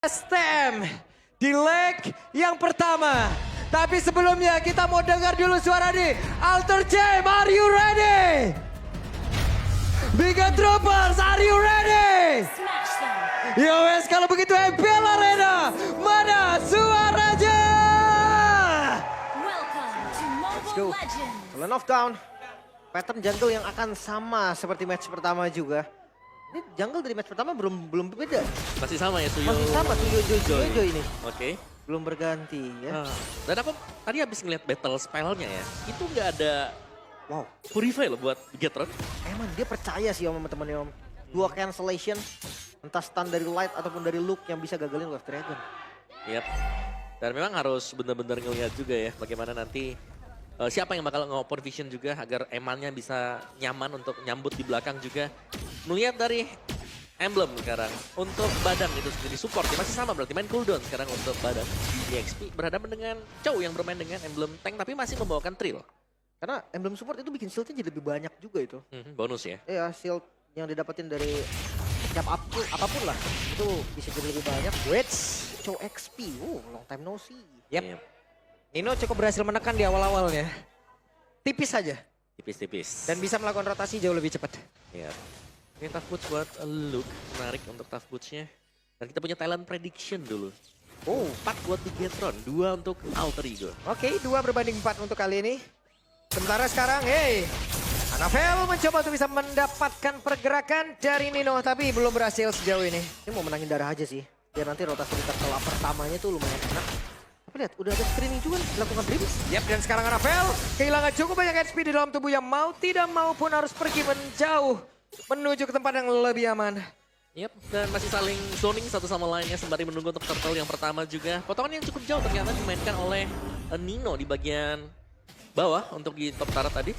STM di leg yang pertama. Tapi sebelumnya kita mau dengar dulu suara di Alter Jam, are you ready? Biga Troopers, are you ready? Yo wes, kalau begitu MPL Arena, mana suaranya? Let's go. Lane of Down. Pattern jungle yang akan sama seperti match pertama juga. Ini jungle dari match pertama belum beda. Masih sama ya Suyo? Masih sama Suyo Jojo ini. Oke. Belum berganti ya. Dan aku tadi habis ngeliat battle spellnya ya, itu nggak ada Wow. purify loh buat Bigetron. Emang dia percaya sih sama teman-teman Om. Dua cancellation. Entah stun dari Light ataupun dari Luke yang bisa gagalin Left Dragon. Yap. Dan memang harus benar-benar ngeliat juga ya bagaimana nanti siapa yang bakal nge-open vision juga agar emannya bisa nyaman untuk nyambut di belakang juga. Melihat dari emblem sekarang untuk badan itu sendiri support ya masih sama berarti main cooldown sekarang untuk badan. EXP berhadapan dengan Chow yang bermain dengan emblem tank tapi masih membawakan trill. Karena emblem support itu bikin shieldnya jadi lebih banyak juga itu. Bonus ya. Iya, shield yang didapetin dari setiap apapun lah. Itu bisa jadi lebih banyak. Wits, Chow XP. Long time no see. Yep. Nino cukup berhasil menekan di awal-awalnya. Tipis saja. Tipis-tipis. Dan bisa melakukan rotasi jauh lebih cepat. Ya. Ini tough boots buat Luke. Menarik untuk tough bootsnya. Dan kita punya talent prediction dulu. 4 buat Bigetron, 2 untuk Alter Ego. Oke, 2 berbanding 4 untuk kali ini. Sementara sekarang, Anavel mencoba untuk bisa mendapatkan pergerakan dari Nino. Tapi belum berhasil sejauh ini. Ini mau menangin darah aja sih. Biar nanti rotasi di turtle pertamanya tuh lumayan enak. Tapi lihat, udah ada screening juga dilakukan Dreams. Yap, dan sekarang Anavel kehilangan cukup banyak HP di dalam tubuh yang mau tidak mau pun harus pergi menjauh. Menuju ke tempat yang lebih aman. Yap, dan masih saling zoning satu sama lainnya sembari menunggu untuk turtle yang pertama juga. Potongan yang cukup jauh ternyata dimainkan oleh Nino di bagian bawah untuk di top turret tadi.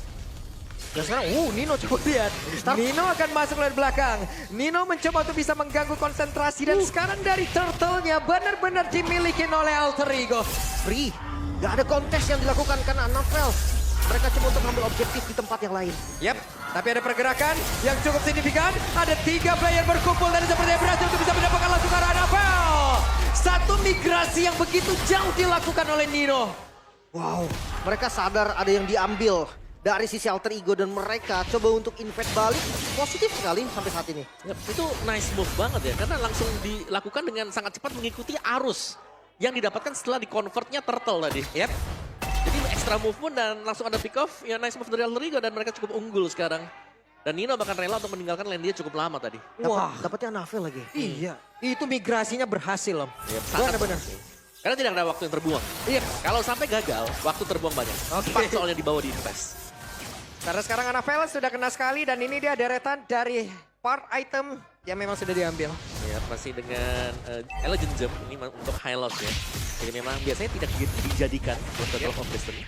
Dan sekarang, Nino coba lihat. Nino akan masuk dari belakang. Nino mencoba untuk bisa mengganggu konsentrasi. Dan sekarang dari turtle-nya benar-benar dimiliki oleh Alter Ego. Free. Gak ada kontes yang dilakukan karena Anavel. Mereka cuma untuk mengambil objektif di tempat yang lain. Yap, tapi ada pergerakan yang cukup signifikan. Ada 3 player berkumpul dan sepertinya berhasil untuk bisa mendapatkan langsung arah Anavel. Satu migrasi yang begitu jauh dilakukan oleh Nino. Wow, mereka sadar ada yang diambil dari sisi Alter Ego dan mereka coba untuk invade balik. Positif sekali sampai saat ini. Yap, itu nice move banget ya karena langsung dilakukan dengan sangat cepat mengikuti arus yang didapatkan setelah di-convertnya turtle tadi. Yap. Jadi extra move pun dan langsung ada pick off, ya nice move dari Alter Ego dan mereka cukup unggul sekarang. Dan Nino bahkan rela untuk meninggalkan lane dia cukup lama tadi. Wah, Dapatnya Anavel lagi. iya. Itu migrasinya berhasil, Om. Yap, sangat Benar-benar. Karena tidak ada waktu yang terbuang. Iya. Kalau sampai gagal, waktu terbuang banyak. Oke. Cepat soalnya dibawa di invest. Karena sekarang Anavel sudah kena sekali dan ini dia deretan dari part item yang memang sudah diambil. Ya, masih dengan Elegant Jump ini untuk high loss ya. Jadi memang biasanya tidak dijadikan buat Battle of Destiny.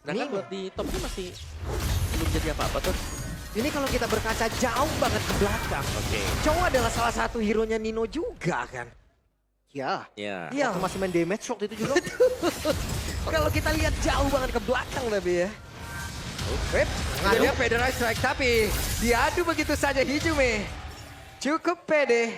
Sedangkan buat di top ini masih belum jadi apa-apa tuh. Ini kalau kita berkaca jauh banget ke belakang. Oke. Chow adalah salah satu hero-nya Nino juga kan. Ya. Ya. Iya. Waktu masih main damage waktu itu juga. Kalau kita lihat jauh banget ke belakang tapi ya. Wip, dia Federal Strike tapi diadu begitu saja Hijume. Cukup pede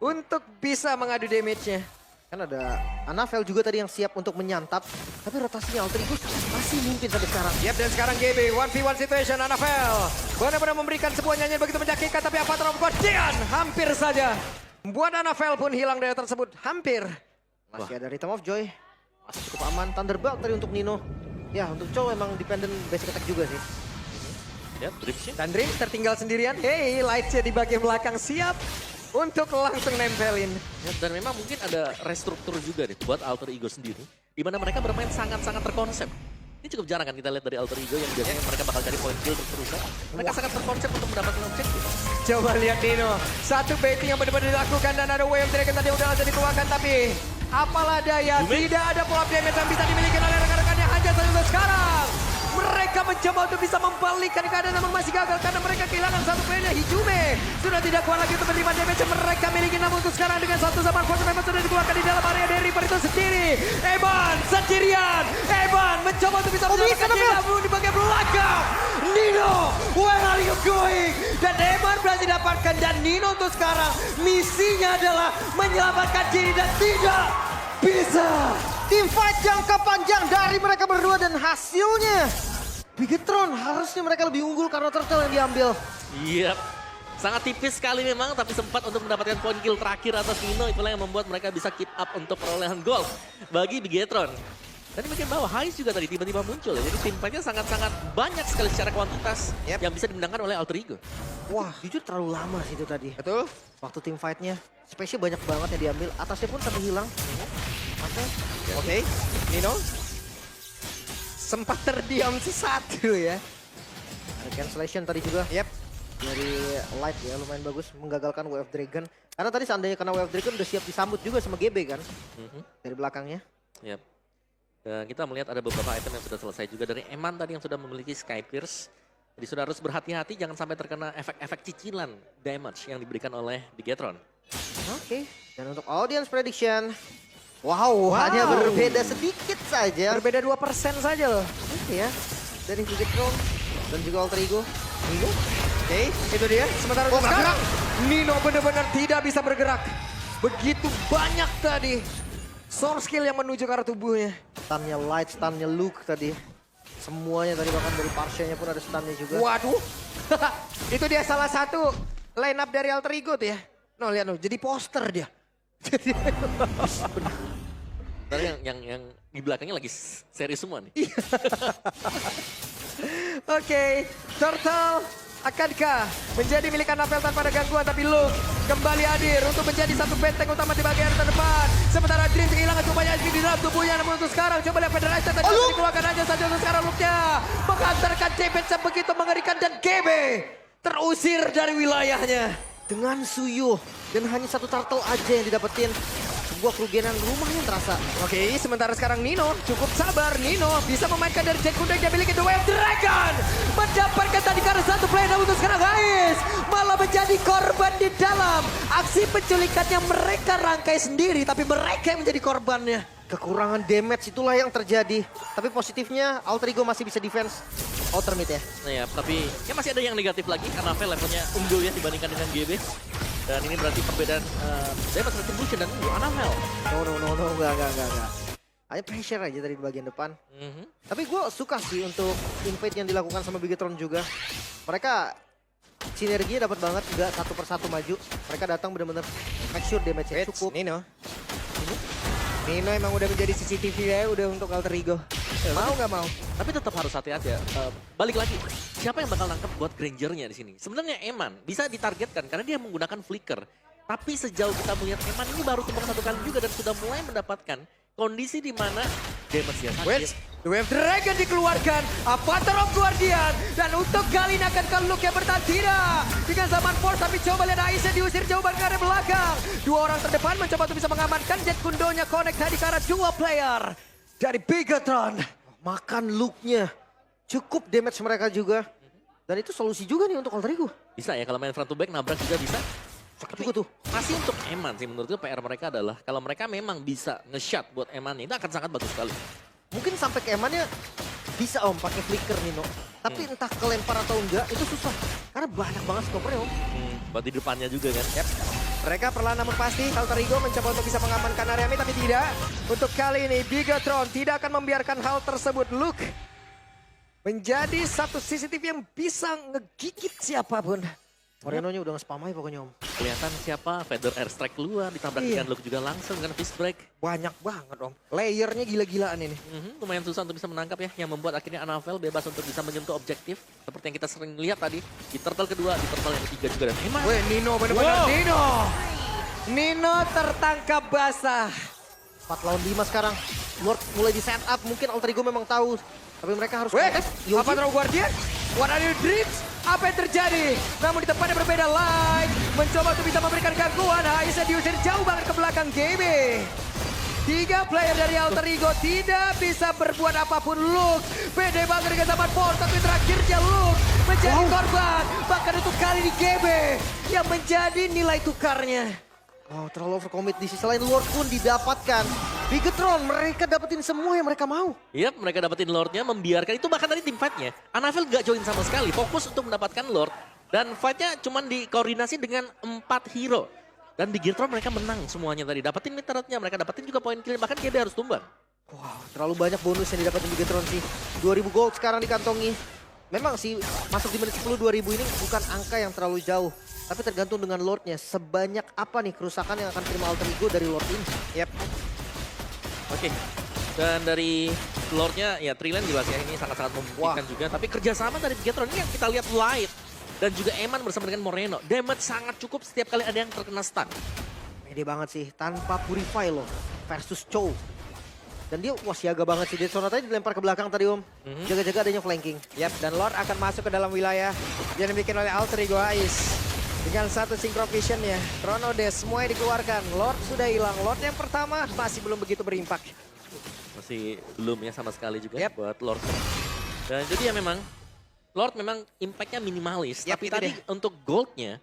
untuk bisa mengadu damage-nya. Kan ada Anavel juga tadi yang siap untuk menyantap. Tapi rotasinya Alter Ego masih mungkin sampai sekarang. Yap, dan sekarang GB 1v1 situation Anavel. Benar-benar memberikan sebuah nyanyian begitu menyakitkan tapi apa terlalu Dian hampir saja. Buat Anavel pun hilang dari tersebut hampir. Masih ada Rhythm of Joy. Masih cukup aman. Thunderbolt tadi untuk Nino. Ya, untuk Chow emang dependent basic attack juga sih. Ya, dripsnya. Dan Dreams tertinggal sendirian. Hey, Lightsnya di bagian belakang siap untuk langsung nempelin. Ya, dan memang mungkin ada restruktur juga nih buat Alter Ego sendiri. Di mana mereka bermain sangat-sangat terkonsep. Ini cukup jarang kan kita lihat dari Alter Ego yang biasanya mereka bakal cari point kill terus-terusan. Mereka sangat terkonsep untuk mendapatkan objektif. Coba lihat Nino. Satu baiting yang benar-benar dilakukan dan ada Wave Dragon tadi udah langsung dikeluarkan. Tapi apalah daya, tidak ada pull-up damage yang bisa dimiliki oleh rekan-rekannya hanya saja sekarang. Mereka mencoba untuk bisa membalikkan keadaan namun masih gagal karena mereka kehilangan satu player Hijume. Sudah tidak kuat lagi untuk menerima damage yang mereka miliki namun untuk sekarang dengan satu zaman kuasa memang sudah dikeluarkan di dalam area dari Reaper itu sendiri. Evan sendirian. Evan mencoba untuk bisa mendapatkan kill namun di bagian belakang. Nino, where are you going? Dan Eman berhasil dapatkan dan Nino untuk sekarang misinya adalah menyelamatkan diri dan tidak bisa. Team fight jangka panjang dari mereka berdua dan hasilnya Bigetron harusnya mereka lebih unggul karena turtle yang diambil. Yap. Sangat tipis sekali memang, tapi sempat untuk mendapatkan poin kill terakhir atas Nino. Itulah yang membuat mereka bisa keep up untuk perolehan gol bagi Bigetron. Dan di bagian bawah, Hais juga tadi tiba-tiba muncul ya. Jadi tim fightnya sangat-sangat banyak sekali secara kuantitas yang bisa dimenangkan oleh Alter Ego. Wah, jujur terlalu lama sih itu tadi. Betul. Waktu tim fightnya, spesial banyak banget yang diambil. Atasnya pun sampai hilang. Oke, Nino. Sempat terdiam sesaat dulu ya. Ada cancellation tadi juga. Yep. Dari Light ya, lumayan bagus menggagalkan Wave Dragon. Karena tadi seandainya kena Wave Dragon udah siap disambut juga sama GB kan. Dari belakangnya. Yap. Dan kita melihat ada beberapa item yang sudah selesai juga dari Eman tadi yang sudah memiliki Sky Pierce. Jadi sudah harus berhati-hati jangan sampai terkena efek-efek cicilan damage yang diberikan oleh Bigetron. Oke, dan untuk audience prediction. Wow, hanya berbeda sedikit saja. Berbeda 2% saja loh. Oke ya, dari Bigetron dan juga Alter Ego. Nino. Oke, itu dia. Sementara untuk sekarang, Nino benar-benar tidak bisa bergerak. Begitu banyak tadi source skill yang menuju ke arah tubuhnya. Stunnya Light, stunnya Luke tadi. Semuanya tadi bahkan dari Parsha-nya pun ada stunnya juga. Waduh, itu dia salah satu line up dari Alter Ego tuh ya. No, lihat no, jadi poster dia. Tadi yang di belakangnya lagi serius semua nih. Oke, Turtle akankah menjadi milik Anavel tanpa ada gangguan, tapi Luke kembali hadir untuk menjadi satu benteng utama di bagian terdepan. Sementara Dream kehilangan cupanya SP di dalam tubuhnya, namun untuk sekarang coba lihat Federation tadi dikeluarkan aja saja untuk sekarang Luke-nya menghantarkan damage yang begitu mengerikan dan GB terusir dari wilayahnya. Dengan Suyo dan hanya satu turtle aja yang didapetin. Sebuah kerugian yang lumayan terasa. Oke, sementara sekarang Nino cukup sabar. Nino bisa memainkan dari Jet Kuda yang dimiliki The Wave Dragon. Mendapatkan tadi karena satu play, namun untuk sekarang guys malah menjadi korban di dalam aksi penculikan yang mereka rangkai sendiri. Tapi mereka yang menjadi korbannya. Kekurangan damage itulah yang terjadi. Tapi positifnya Alter Ego masih bisa defense outer mid ya. Nah ya, tapi ya masih ada yang negatif lagi karena Vel levelnya unggul ya dibandingkan dengan GB. Dan ini berarti perbedaan damage retribution dan unggul Anavel. No, enggak. Hanya pressure aja dari bagian depan. Tapi gue suka sih untuk invade yang dilakukan sama Bigetron juga. Mereka sinerginya dapat banget, nggak satu persatu maju. Mereka datang benar-benar make sure damage-nya cukup. Nino emang udah menjadi CCTV ya, udah untuk Alter Ego. Mau nggak mau? Tapi tetap harus hati-hati ya. Balik lagi, siapa yang bakal nangkep buat Granger-nya di sini? Sebenarnya Eman bisa ditargetkan karena dia menggunakan flicker. Tapi sejauh kita melihat Eman ini baru tumbang satu kali juga dan sudah mulai mendapatkan kondisi di mana damage dia sakit. The Wave Dragon dikeluarkan, Avatar of Guardian, dan untuk kali ini akan ke Luke yang bertahan tidak. Dengan zaman force, tapi coba lihat Aisyah diusir jauh ke arah belakang. Dua orang terdepan mencoba untuk bisa mengamankan Jet Kundonya connect tadi ke arah dua player dari Bigetron. Makan look-nya. Cukup damage mereka juga. Dan itu solusi juga nih untuk Alter Ego. Bisa ya kalau main front to back nabrak juga bisa. Sakit juga tuh. Masih untuk Eman sih menurut gue PR mereka adalah kalau mereka memang bisa nge-shot buat Eman itu akan sangat bagus sekali. Mungkin sampai ke Emannya bisa om pakai flicker Nino. Tapi entah kelempar atau enggak itu susah. Karena banyak banget skopernya om. Buat di depannya juga kan. Yep. Mereka perlahan namun pasti Alter Ego mencoba untuk bisa mengamankan area mid, tapi tidak. Untuk kali ini Bigetron tidak akan membiarkan hal tersebut. Luke menjadi satu CCTV yang bisa ngegigit siapapun. Moreno-nya udah nge-spam aja pokoknya om. Kelihatan siapa, Feather Airstrike keluar, ditabrak dengan Luke juga langsung dengan fist break. Banyak banget om. Layernya gila-gilaan ini. Lumayan susah untuk bisa menangkap ya, yang membuat akhirnya Anavel bebas untuk bisa menyentuh objektif. Seperti yang kita sering lihat tadi, di turtle kedua, di turtle yang ketiga juga. Dan Eman. Weh, Nino benar-benar Nino. Nino tertangkap basah. 4 lawan 5 sekarang. Lord mulai di set up, mungkin Alter Ego memang tahu. Tapi mereka harus Weh, apa terlalu Guardian? What are your dreams? Apa yang terjadi? Namun di tempatnya berbeda, Light mencoba untuk bisa memberikan gangguan. Aisyah diusir jauh banget ke belakang GB. 3 player dari Alter Ego tidak bisa berbuat apapun. Luke pede banget dengan zaman Force, tapi terakhirnya Luke menjadi korban. Bahkan untuk kali ini GB yang menjadi nilai tukarnya. Wow, terlalu overcommit. Di sisi lain Lord pun didapatkan. Bigetron, mereka dapetin semua yang mereka mau. Yap, mereka dapetin Lordnya, membiarkan itu bahkan tadi tim fightnya. Anafel gak join sama sekali, fokus untuk mendapatkan Lord. Dan fightnya cuma dikoordinasi dengan 4 hero. Dan Bigetron mereka menang semuanya tadi. Dapetin mid turretnya, mereka dapetin juga poin kill, bahkan GB harus tumbang. Wow, terlalu banyak bonus yang didapetin Bigetron sih. 2000 gold sekarang dikantongi. Memang sih masuk di menit 10 2000 ini bukan angka yang terlalu jauh. Tapi tergantung dengan Lordnya, sebanyak apa nih kerusakan yang akan terima Alter Ego dari Lord ini. Yap. Oke, dan dari Lordnya ya Trilen jelas ya ini sangat-sangat memungkinkan juga. Tapi kerjasama dari Bigetron ini yang kita lihat live. Dan juga Eman bersama dengan Moreno. Damage sangat cukup setiap kali ada yang terkena stun. Pede banget sih, tanpa Purify loh versus Chow. Dan dia wah siaga banget sih, Dead Sonata dilempar ke belakang tadi Om. Jaga-jaga adanya flanking. Yap, dan Lord akan masuk ke dalam wilayah yang dibikin oleh Alter Ego Ais. Dengan satu Synchro Vision ya, Chrono Dash semuanya dikeluarkan. Lord sudah hilang, Lord yang pertama masih belum begitu berimpak. Masih belum ya sama sekali juga Yep. buat Lord. Dan jadi ya memang Lord memang impactnya minimalis, Yap, tapi itu tadi dia. untuk goldnya,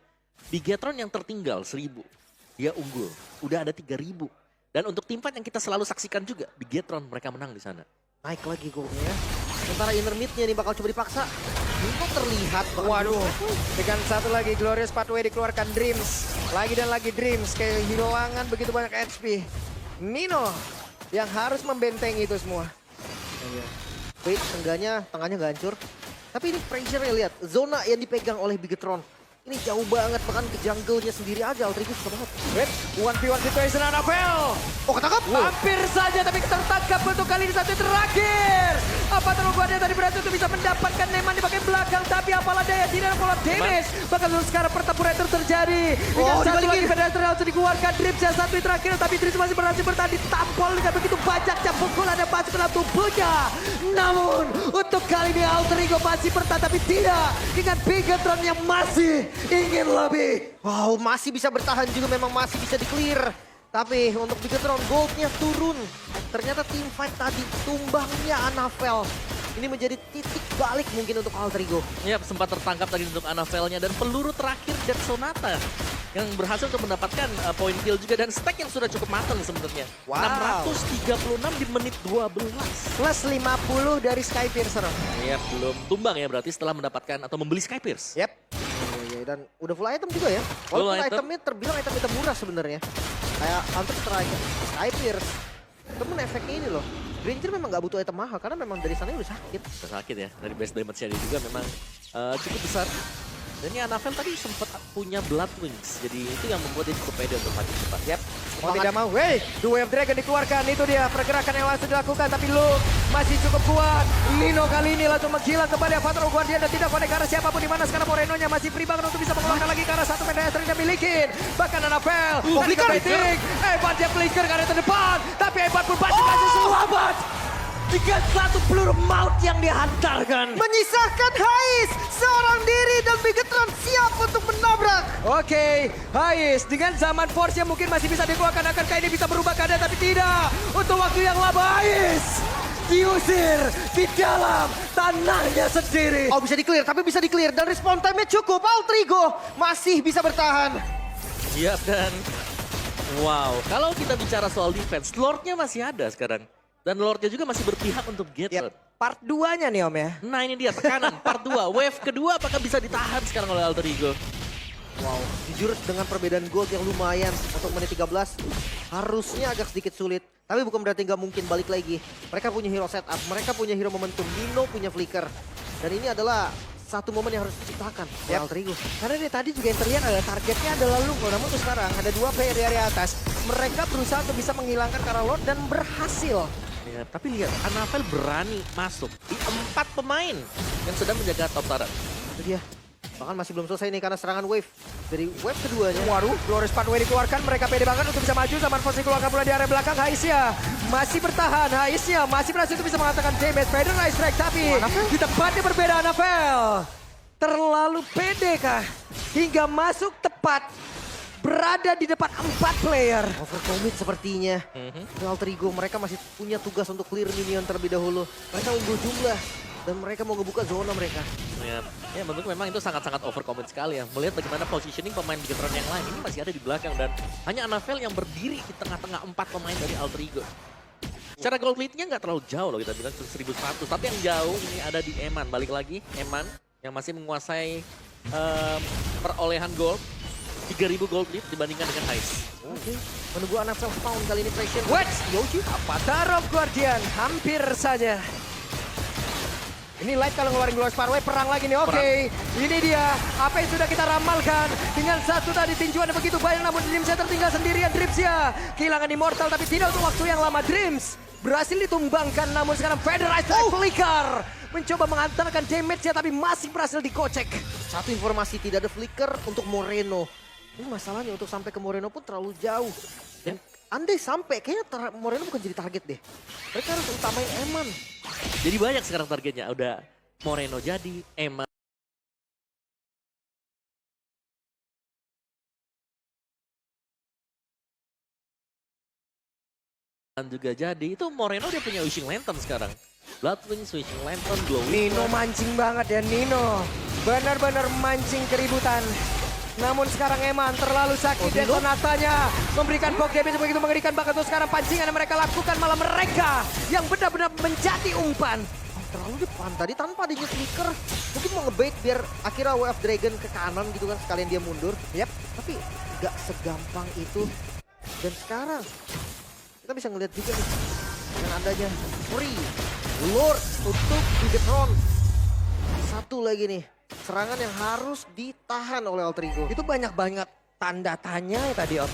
Bigetron yang tertinggal 1000, dia unggul, udah ada 3000. Dan untuk tim fight yang kita selalu saksikan juga, Bigetron mereka menang di sana. Naik lagi goalnya ya. Sementara inner mid-nya nih bakal coba dipaksa. Ini terlihat banget. Waduh, dengan satu lagi Glorious Pathway dikeluarkan Dreams. Lagi dan lagi Dreams, kehilangan begitu banyak HP. Nino yang harus membentengi itu semua. Wait, enggaknya tengahnya nggak hancur. Tapi ini pressure-nya lihat, zona yang dipegang oleh Bigetron. Ini jauh banget, bahkan ke jungle-nya sendiri aja Alter Ego susah banget. Wait, 1v1 situation Anafel. Oh ketangkap? Hampir saja tapi tertangkap untuk kali ini satu terakhir. Apa terlalu tadi berhasil untuk bisa mendapatkan Neman di bagian belakang. Tapi apalah daya tidak ada pola damage. Bahkan lalu sekarang pertempuran itu terjadi. Dengan satu dibalikin. lagi pedestrian langsung dikeluarkan. Drips yang satu yang terakhir. Tapi Drips masih berhasil bertahan ditampol dengan begitu banyaknya pukul ada masuk ke dalam tubuhnya. Namun untuk kali ini Alter Ego masih bertahan tapi tidak. Dengan Bigetron yang masih ingin lebih. Wow, masih bisa bertahan juga, memang masih bisa di-clear. Tapi untuk Bigetron, goldnya turun. Ternyata team fight tadi, tumbangnya Anafel. Ini menjadi titik balik mungkin untuk Alter Ego. Ya sempat tertangkap tadi untuk Anavelnya dan peluru terakhir Dead Sonata yang berhasil untuk mendapatkan poin kill juga dan stack yang sudah cukup matang sebenarnya. Wow. 636 di menit 12. Plus 50 dari Skypiercer. Ya belum tumbang ya berarti setelah mendapatkan atau membeli Skypierce. Yep. Iya, dan udah full item juga ya. Walaupun item. itemnya terbilang item-item murah sebenarnya. Kayak Counter Strike, Skypierce. Namun efeknya ini loh. Granger memang nggak butuh item mahal karena memang dari sana udah sakit. Udah sakit ya, dari base damage-nya dia juga memang cukup besar. Dan ini Anavel tadi sempat punya Blood Wings, jadi itu yang membuat dia cukup pede untuk mati cepat. Yep. Mau tidak mau, hey, The Way of Dragon dikeluarkan, itu dia pergerakan yang langsung dilakukan, tapi Luke masih cukup kuat. Nino kali ini langsung menghilang kembali Avatar Guardian dan tidak connect ke arah siapapun di mana sekarang Moreno-nya masih free banget untuk bisa mengeluarkan lagi ke arah satu pedestrian yang dimiliki. Bahkan Anavel, flicker. hebat dia flicker ke arah terdepan, tapi hebat pun masih selamat. Dengan satu peluru maut yang dihantarkan. Menyisakan Hais seorang diri dan Bigetron siap untuk menabrak. Oke, Hais dengan zaman force yang mungkin masih bisa dikeluarkan, akankah ini bisa berubah keadaan tapi tidak. Untuk waktu yang lama Hais diusir di dalam tanahnya sendiri. Oh bisa di-clear, tapi bisa di-clear dan respawn time-nya cukup. Alter Ego masih bisa bertahan. Iya dan wow, kalau kita bicara soal defense, Lord-nya masih ada sekarang. Dan Lord-nya juga masih berpihak untuk Bigetron. Part 2-nya nih Om ya. Nah ini dia tekanan, part 2. Wave kedua apakah bisa ditahan sekarang oleh Alter Ego? Wow, jujur dengan perbedaan gold yang lumayan untuk menit 13, harusnya agak sedikit sulit. Tapi bukan berarti nggak mungkin balik lagi. Mereka punya hero setup, mereka punya hero momentum, Nino punya flicker. Dan ini adalah satu momen yang harus diciptakan oleh Alter Ego. Karena dari tadi juga yang terlihat ada targetnya adalah Luke. Namun untuk sekarang ada dua player di area atas. Mereka berusaha untuk bisa menghilangkan Kara Lord dan berhasil. Ya, tapi lihat, Anavel berani masuk di 4 pemain yang sedang menjaga top turret. Itu dia. Bahkan masih belum selesai nih karena serangan wave. Dari wave keduanya. Waduh, Glorious Pathway dikeluarkan. Mereka pede banget untuk bisa maju. Zaman Force dikeluarkan pula di area belakang. Haisnya masih bertahan. Haisnya masih berhasil untuk bisa mengatakan damage. Spider Eye Strike. Tapi di tempatnya berbeda Anavel. Terlalu pede kah? Hingga masuk tepat. Berada di depan 4 player. Overcommit sepertinya. Alter Ego mereka masih punya tugas untuk clear minion terlebih dahulu. Mereka unggul jumlah. Dan mereka mau ngebuka zona mereka. Ya menurut memang itu sangat-sangat overcommit sekali ya. Melihat bagaimana positioning pemain Bigetron yang lain ini masih ada di belakang. Dan hanya Anavel yang berdiri di tengah-tengah 4 pemain dari Alter Ego. Secara gold lead-nya nggak terlalu jauh loh, kita bilang 1100. Tapi yang jauh ini ada di Eman. Balik lagi, Eman yang masih menguasai perolehan gold. 3000 gold lead dibandingkan dengan Ice. Oke. Menunggu anak self-found kali ini Pressure. What? Yoji. Avatar of Guardian, hampir saja. Ini Light kalau ngeluarin Glorious Parway, perang lagi nih, oke. Ini dia, apa yang sudah kita ramalkan. Dengan satu tadi tinjuan yang begitu banyak, namun Dreamsnya tertinggal sendirian. Dreamsnya kehilangan Immortal, tapi tidak untuk waktu yang lama. Dreams berhasil ditumbangkan, namun sekarang Federized Flicker mencoba menghantarkan damage-nya, tapi masih berhasil dikocek. Satu informasi, tidak ada flicker untuk Moreno. Ini masalahnya untuk sampai ke Moreno pun terlalu jauh. Dan andai sampai, kayaknya Moreno bukan jadi target deh. Mereka harus utamain Eman. Jadi banyak sekarang targetnya. Udah Moreno jadi, Eman juga jadi. Itu Moreno dia punya Wishing Lantern sekarang. Bloodwings, Wishing Lantern, Glowing. Nino mancing banget ya, Nino. Benar-benar mancing keributan. Namun sekarang Eman terlalu sakit dan Sonatanya memberikan poke damage begitu mengerikan banget. Tuh sekarang pancingan yang mereka lakukan malah mereka yang benar-benar menjadi umpan. Terlalu depan tadi tanpa adanya flicker. Mungkin mau ngebait biar akhirnya Way of Dragon ke kanan gitu kan. Sekalian dia mundur. Yap. Tapi gak segampang itu. Dan sekarang kita bisa ngeliat juga nih. Dengan adanya Free Lord untuk Bigetron. Satu lagi nih. Serangan yang harus ditahan oleh Alter Ego. Itu banyak-banyak tanda tanya ya tadi, Om.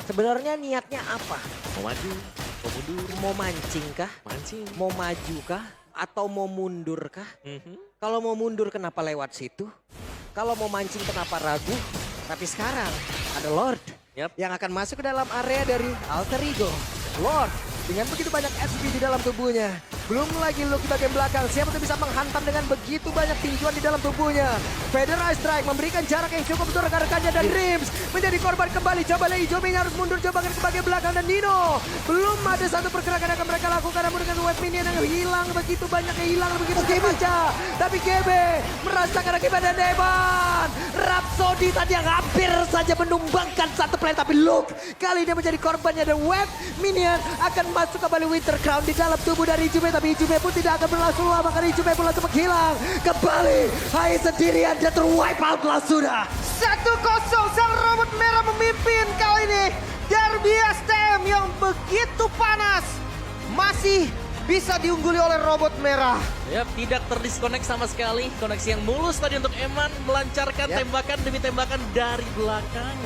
Sebenarnya niatnya apa? Mau maju, mau mundur, Mau mancing kah? mancing. Mau maju kah? Atau mau mundur kah? Kalau mau mundur kenapa lewat situ? Kalau mau mancing kenapa ragu? Tapi sekarang ada Lord yang akan masuk ke dalam area dari Alter Ego. Lord dengan begitu banyak SP di dalam tubuhnya. Belum lagi look di bagian belakang. Siapa tuh bisa menghantam dengan begitu banyak tinjuan di dalam tubuhnya. Federal Strike memberikan jarak yang cukup untuk rekan-rekannya. Dan Dreams menjadi korban kembali. Coba lihat Ijomi harus mundur coba ke bagian belakang. Dan Nino belum ada satu pergerakan yang akan mereka lakukan. Namun dengan wave minion yang hilang begitu banyak. Hilang begitu saja. Tapi GB merasakan akibat dan Eman. Rhapsody tadi yang hampir saja menumbangkan satu play. Tapi Luke kali ini menjadi korbannya. Dan wave minion akan masuk kembali Winter Crown di dalam tubuh dari Ijume. Tapi Ijume pun tidak akan berlangsung lama karena Ijume pun langsung menghilang. Kembali Hai sendirian dia terwipe out lah sudah. 1-0 sang robot merah memimpin kali ini. Derby STM yang begitu panas. Masih bisa diungguli oleh robot merah. Yap, tidak terdiskonek sama sekali. Koneksi yang mulus tadi untuk Eman melancarkan tembakan demi tembakan dari belakang.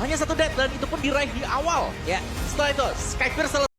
Hanya satu death dan itu pun diraih di awal. Ya. Setelah itu Skyper selesai.